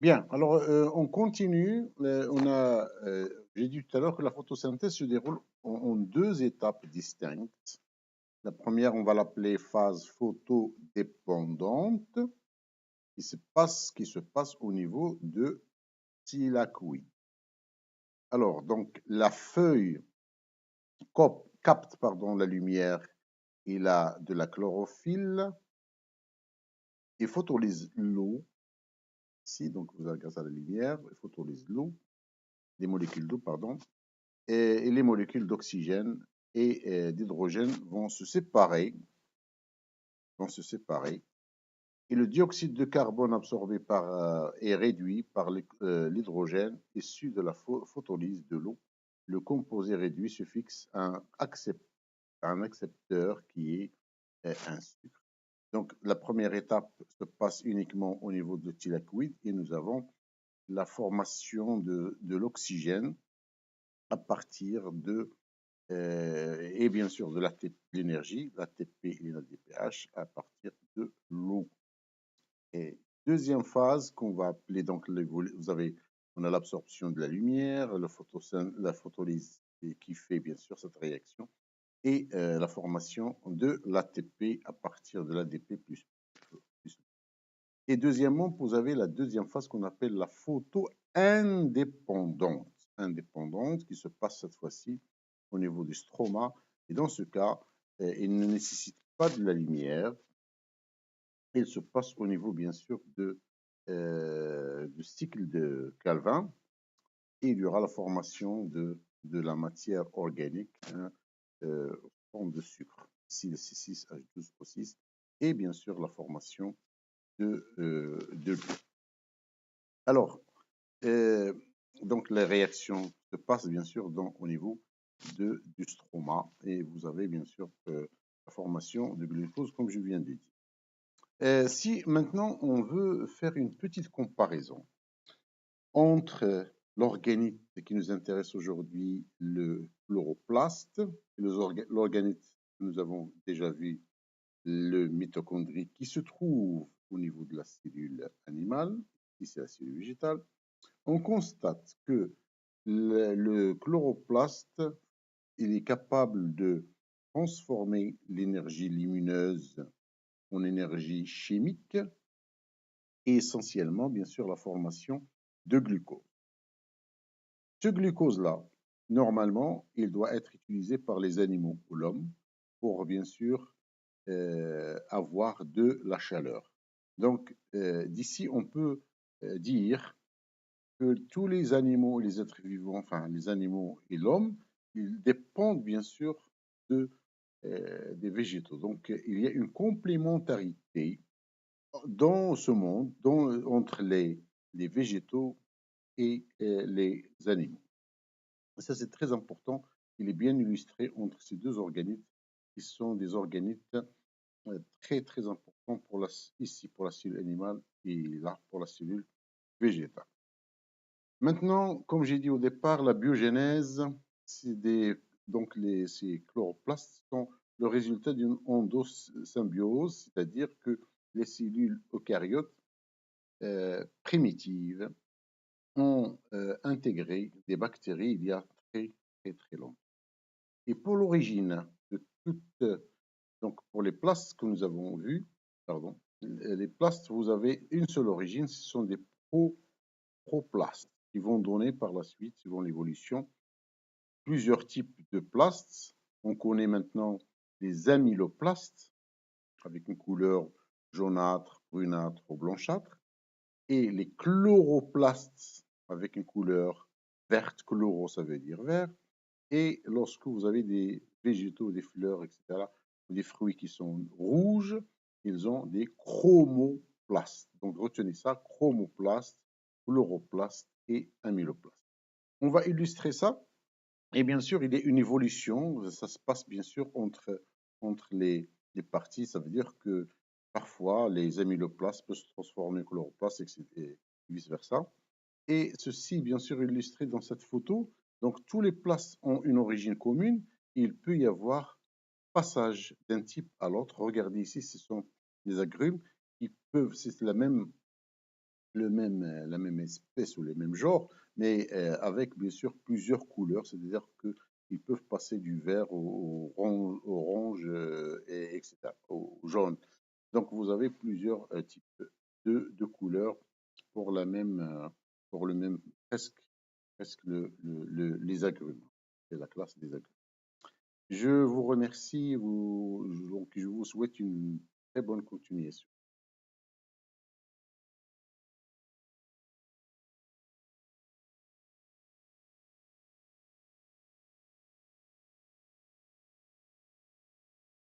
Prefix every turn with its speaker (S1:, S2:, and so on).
S1: Bien, alors on continue. J'ai dit tout à l'heure que la photosynthèse se déroule en deux étapes distinctes. La première, on va l'appeler phase photodépendante, qui se passe au niveau de thylakoïde. Alors, donc, la feuille capte la lumière, il a de la chlorophylle et photolyse l'eau. Ici, donc, vous avez grâce à la lumière, il photolyse l'eau, les molécules d'eau, pardon, et les molécules d'oxygène et d'hydrogène vont se séparer, et le dioxyde de carbone absorbé est réduit par l'hydrogène issu de la photolyse de l'eau. Le composé réduit se fixe à un accepteur qui est un sucre. Donc, la première étape se passe uniquement au niveau de thylakoïde et nous avons la formation de l'oxygène à partir et bien sûr de l'énergie, l'ATP et l'ADPH à partir de l'eau. Et deuxième phase qu'on va appeler donc, on a l'absorption de la lumière, la photolyse qui fait bien sûr cette réaction et la formation de l'ATP à partir de l'ADP+. Et deuxièmement, vous avez la deuxième phase qu'on appelle la photo-indépendante, qui se passe cette fois-ci au niveau du stroma. Et dans ce cas, il ne nécessite pas de la lumière. Il se passe au niveau, bien sûr, du cycle de Calvin. Et il y aura la formation de la matière organique, en forme de sucre, ici le C6H12O6, et bien sûr la formation de l'eau. Alors, donc les réactions se passent bien sûr au niveau du stroma et vous avez bien sûr la formation de glucose comme je viens de dire. Si maintenant on veut faire une petite comparaison entre l'organite qui nous intéresse aujourd'hui, le chloroplaste, et l'organite que nous avons déjà vu, le mitochondrie qui se trouve au niveau de la cellule animale, ici c'est la cellule végétale, on constate que le chloroplaste, il est capable de transformer l'énergie lumineuse en énergie chimique et essentiellement, bien sûr, la formation de glucose. Ce glucose-là, normalement, il doit être utilisé par les animaux ou l'homme pour, bien sûr, avoir de la chaleur. Donc, d'ici, on peut dire que tous les animaux et les êtres vivants, enfin les animaux et l'homme, ils dépendent bien sûr des végétaux. Donc, il y a une complémentarité dans ce monde entre les végétaux et les animaux. Ça, c'est très important. Il est bien illustré entre ces deux organites qui sont des organites très, très importants ici pour la cellule animale et là pour la cellule végétale. Maintenant, comme j'ai dit au départ, la biogénèse, ces chloroplastes sont le résultat d'une endosymbiose, c'est-à-dire que les cellules eucaryotes primitives ont intégré des bactéries il y a très, très, très longtemps. Et pour l'origine de donc pour les plastes que nous avons vus, pardon, les plastes, vous avez une seule origine, ce sont des proplastes qui vont donner par la suite, suivant l'évolution, plusieurs types de plastes. On connaît maintenant les amyloplastes avec une couleur jaunâtre, brunâtre ou blanchâtre, et les chloroplastes avec une couleur verte, chloro ça veut dire vert, et lorsque vous avez des végétaux, des fleurs, etc., des fruits qui sont rouges, ils ont des chromoplastes. Donc retenez ça, chromoplastes, chloroplastes et amyloplastes. On va illustrer ça. Et bien sûr, il y a une évolution. Ça se passe bien sûr entre les parties. Ça veut dire que parfois, les amyloplastes peuvent se transformer en chloroplastes et vice-versa. Et ceci, bien sûr, illustré dans cette photo. Donc, tous les plastes ont une origine commune. Il peut y avoir passage d'un type à l'autre. Regardez ici, ce sont des agrumes qui peuvent, c'est la même la même espèce ou le même genre, mais avec bien sûr plusieurs couleurs, c'est-à-dire qu'ils peuvent passer du vert au orange, et, etc., au jaune. Donc vous avez plusieurs types de couleurs pour la même, pour le même, presque les agrumes. C'est la classe des agrumes. Je vous remercie, donc je vous souhaite une très bonne continuation.